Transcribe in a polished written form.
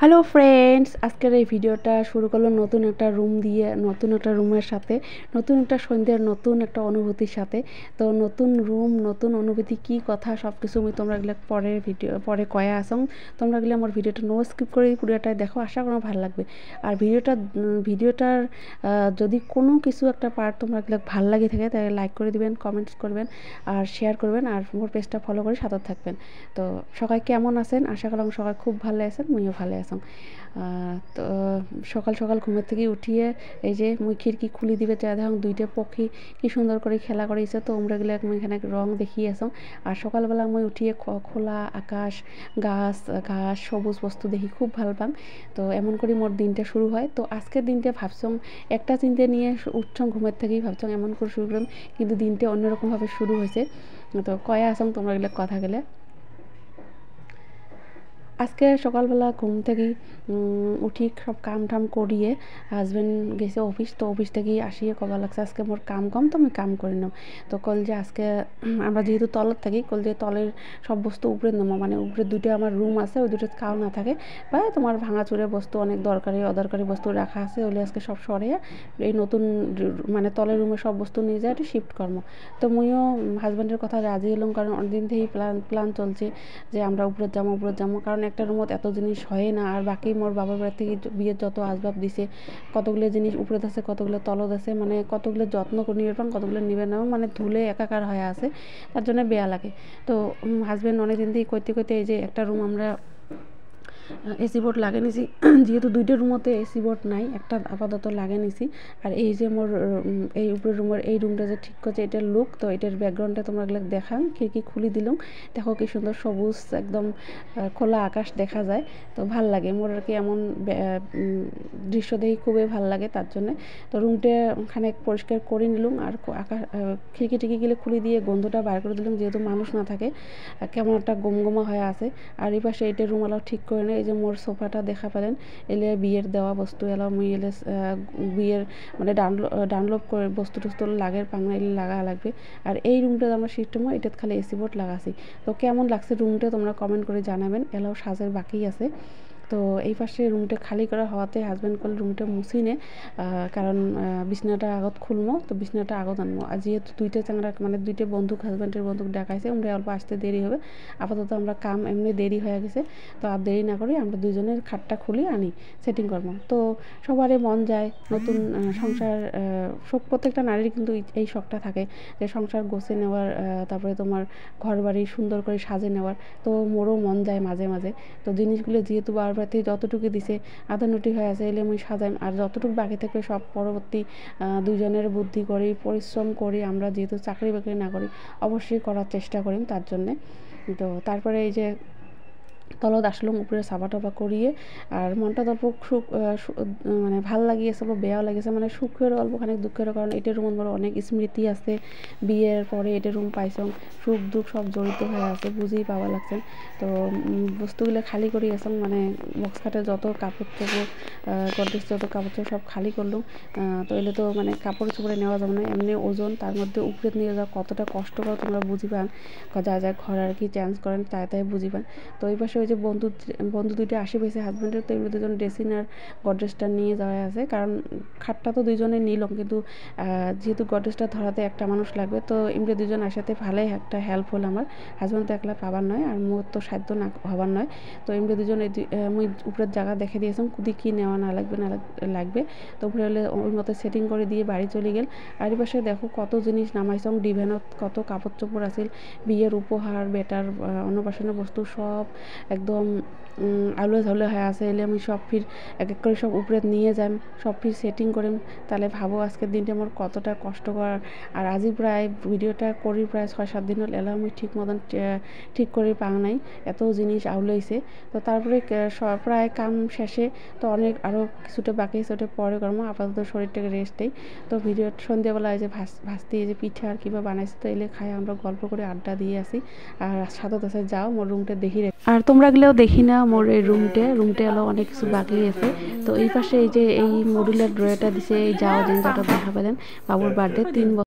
Hello friends, আজকের এই ভিডিওটা শুরু করলো নতুন একটা রুম দিয়ে, নতুন একটা রুমের সাথে, নতুন একটা সন্ধ্যের নতুন একটা অনুভূতির সাথে। তো নতুন রুম, নতুন অনুভূতি, কি কথা সব কিছু আমি তোমরা গেলে পরের ভিডিও পরে কয়া আসং। তোমরা গেলে আমার ভিডিওটা নো স্কিপ করে পুরোটাই দেখো, আশা করো ভালো লাগবে। আর ভিডিওটার যদি কোনো কিছু একটা পার্ট তোমরা গেলে ভালো লাগে থাকে তাহলে লাইক করে দিবেন, কমেন্টস করবেন আর শেয়ার করবেন, আর মোর পেজটা ফলো করে সাথে থাকবেন। তো সবাই কেমন আছেন? আশা করলাম সবাই খুব ভালো আছেন, মুইও ভালো আছি। তো সকাল সকাল ঘুমের থেকে উঠিয়ে এই যে মুই খিড়কি খুলি দিবে যা দেখুন দুইটা পক্ষী কি সুন্দর করে খেলা করেছে। তো আমরা গেলে মুই এখানে রং দেখিয়ে আসং। আর সকালবেলা মুই উঠিয়ে খোলা আকাশ, গাছ ঘাস, সবুজ বস্তু দেখি খুব ভাল পাং। তো এমন করে মোর দিনটা শুরু হয়। তো আজকের দিনটা ভাবছং একটা চিন্তা নিয়ে উঠছং ঘুমের থেকেই, ভাবছং এমন করে শুরু করলাম, কিন্তু দিনটা অন্যরকমভাবে শুরু হয়েছে। তো কয়া আসং তোমরা গেলে কথা গেলে। আজকে সকালবেলা ঘুম থেকে উঠি সব কাম টাম করিয়ে হাজব্যান্ড গেছে অফিস। তো অফিস থেকে আসিয়ে কবা লাগছে আজকে মোর কাম কম, তো আমি কাম করে নাও। তো কল যে আজকে আমরা যেহেতু তলত থাকি, কল যে তলের সব বস্তু উপরে নামো, মানে উপরে দুটো আমার রুম আছে, ওই দুটো কাউ না থাকে বা তোমার ভাঙাচুরে বস্তু অনেক দরকারি অদরকারি বস্তু রাখা আছে, ওগুলো আজকে সব সরিয়ে এই নতুন মানে তলের রুমে সব বস্তু নিয়ে যায় একটু শিফট করবো। তো মুইও হাজব্যান্ডের কথা রাজি হলাম, কারণ অনেকদিন থেকেই প্ল্যান চলছে যে আমরা উপরে যাবো, কারণ একটা রুমত এত জিনিস হয় না। আর বাকি মোর বাবার বাড়ি থেকে বিয়ের যত আসবাব দিছে, কতগুলো জিনিস উপরে আছে, কতগুলো তলত আছে, মানে কতগুলো যত্ন করে নিবে পান, কতগুলো নিবে না, মানে ধুলে একাকার হয়ে আছে, তার জন্য বেয়া লাগে। তো হাজব্যান্ড অনেকদিন থেকে কইতে এই যে একটা রুম আমরা এসি বোর্ড লাগিয়ে নিছি, যেহেতু দুইটা রুমতে এসি বোর্ড নাই, একটা আপাতত লাগিয়ে নিছি। আর এই যে মোর এই উপরের রুমের এই রুমটা যে ঠিক করছে, এটার লুক। তো এটার ব্যাকগ্রাউন্ডটা তোমরা গেলে দেখান, খিড়কি খুলি দিলাম, দেখো কি সুন্দর সবুজ একদম খোলা আকাশ দেখা যায়। তো ভাল লাগে মোর আর কি, এমন দৃশ্য দেখি খুবই ভাল লাগে, তার জন্যে। তো রুমটা খানে পরিষ্কার করে নিলাম, আর আকাশ খিড়কি টিকিগুলো খুলে দিয়ে গন্ধটা বার করে দিলাম, যেহেতু মানুষ না থাকে কেমন একটা গমগমা হয়ে আছে। আর এই পাশে এটা রুমালাও ঠিক করে নেই। এই যে মোর সোফাটা দেখা পেলেন, এলে বিয়ের দেওয়া বস্তু এলাও মুই এলে বিয়ের মানে ডানলোপ করে বস্তু টস্তু লাগের পাংনা এলে লাগা লাগবে। আর এই রুমটা আমরা শিফট হবো, এটাতে খালি এসি বোর্ড লাগাছি। তো কেমন লাগছে রুমটা তোমরা কমেন্ট করে জানাবেন। এলাও সাজের বাকি আছে। তো এই পাশে রুমটা খালি করা হওয়াতে হাজব্যান্ড করলে রুমটা মুছি নে, কারণ বিছনাটা আগত খুলবো, তো বিছনাটা আগত আনবো। আর যেহেতু দুইটা চাংরা মানে দুইটা বন্ধুক হাজব্যান্ডের বন্ধুক ডাকাইছে, আমরা অল্প আসতে দেরি হবে। আপাতত আমরা কাম এমনি দেরি হয়ে গেছে, তো আর দেরি না করি আমরা দুজনের খাটটা খুলি আনি সেটিং করবো। তো সবারই মন যায় নতুন সংসার, সব প্রত্যেকটা নারীর কিন্তু এই শখটা থাকে যে সংসার গোছে নেওয়ার, তারপরে তোমার ঘর বাড়ি সুন্দর করে সাজে নেওয়ার। তো মোরও মন যায় মাঝে মাঝে। তো জিনিসগুলো যেহেতু বারবার থেকে যতটুকু দিছে আধানুটি হয়ে আছে, এলে আমি সাজাই। আর যতটুকু বাকি থাকবে সব পরবর্তী দুজনের বুদ্ধি করি, পরিশ্রম করি, আমরা যেহেতু চাকরি বাকরি না করি অবশ্যই করার চেষ্টা করি তার জন্যে। তো তারপরে এই যে তলত আসলাম উপরে সাবা টাবা করিয়ে, আর মনটা অল্প সুখ মানে ভাল লাগিয়েছে, অল্প বেয়াও লাগিয়েছে, মানে সুখের অল্প খানিক দুঃখেরও, কারণ এটার রুম আমার অনেক স্মৃতি আছে। বিয়ের পরে এটার রুম পাইছং, সুখ দুঃখ সব জড়িত হয়ে আছে, বুঝেই পাওয়া লাগছেন। তো বস্তুগুলো খালি করে আসলাম, মানে বক্স খাটে যত কাপড় চোপড়, গডরেজ যত কাপড় চোপড় সব খালি করলাম। তো এলে তো মানে কাপড় চোপড়ে নেওয়া যাবে না, এমনি ওজন, তার মধ্যে উপরে নিয়ে যাওয়া কতটা কষ্টকর তোমরা বুঝিবান, যা ঘর আর কি চেঞ্জ করেন তাই বুঝিবান। তো ওই পাশে ওই যে বন্ধু দুইটা আসে পেয়েছে হাজব্যান্ডের, তো এগুলো দুজন ড্রেসিং আর গডরেজটা নিয়ে যাওয়া আছে, কারণ খাটটা তো দুইজনে নিলাম, কিন্তু যেহেতু গডরেজটা ধরাতে একটা মানুষ লাগবে, তো এমনি দুজন আসাতে ভালোই একটা হেল্প হল আমার। হাজব্যান্ড তো একলা পাবার নয়, আর মোর তো সাধ্য না হবার নয়। তো এমনি দুজন মুই উপরের জায়গা দেখে দিয়েছিলাম কুদি কী নেওয়া না লাগবে। তো উপরে হলে ওই মতো সেটিং করে দিয়ে বাড়ি চলে গেল। আর এই পাশে দেখো কত জিনিস নামাইছং, ডিভেনত কত কাপড় চোপড় আছিল, বিয়ের উপহার, বেটার অন্নপ্রাশনের বস্তু সব একদম আউলে ঝাউলে হয়ে আছে। এলে আমি সব ফির এক এক করে সব উপরে নিয়ে যাই, সব ফির সেটিং করিম। তাহলে ভাবো আজকের দিনটা আমার কতটা কষ্টকর। আর আজই প্রায় ভিডিওটা করি প্রায় 6-7 দিন হল, এলা আমি ঠিক মতন ঠিক করে পাও নাই, এত জিনিস আউলাইছে। তো তারপরে প্রায় কাম শেষে, তো অনেক আরও কিছুটা বাকি আছে, ওটা পরে করবো, আপাতত শরীরটাকে রেস্ট দেই। তো ভিডিও সন্ধ্যাবেলায় যে ভাজতে এই যে পিঠা আর কিবা বানাইছে, তো এলে খাই আমরা গল্প করে আড্ডা দিয়ে আসি। আর সাথে সাথে যাও মোর রুমটা দেখি, আর তোমরা গেলেও দেখি না মোর এই রুমটা এলো অনেক কিছু বাকি আছে। তো এই পাশে এই যে এই মডুলার ড্রয়ারটা দিছে, এই যাওয়া জিনিসটা দেখা পেলেন বাবুর বার্থডে 3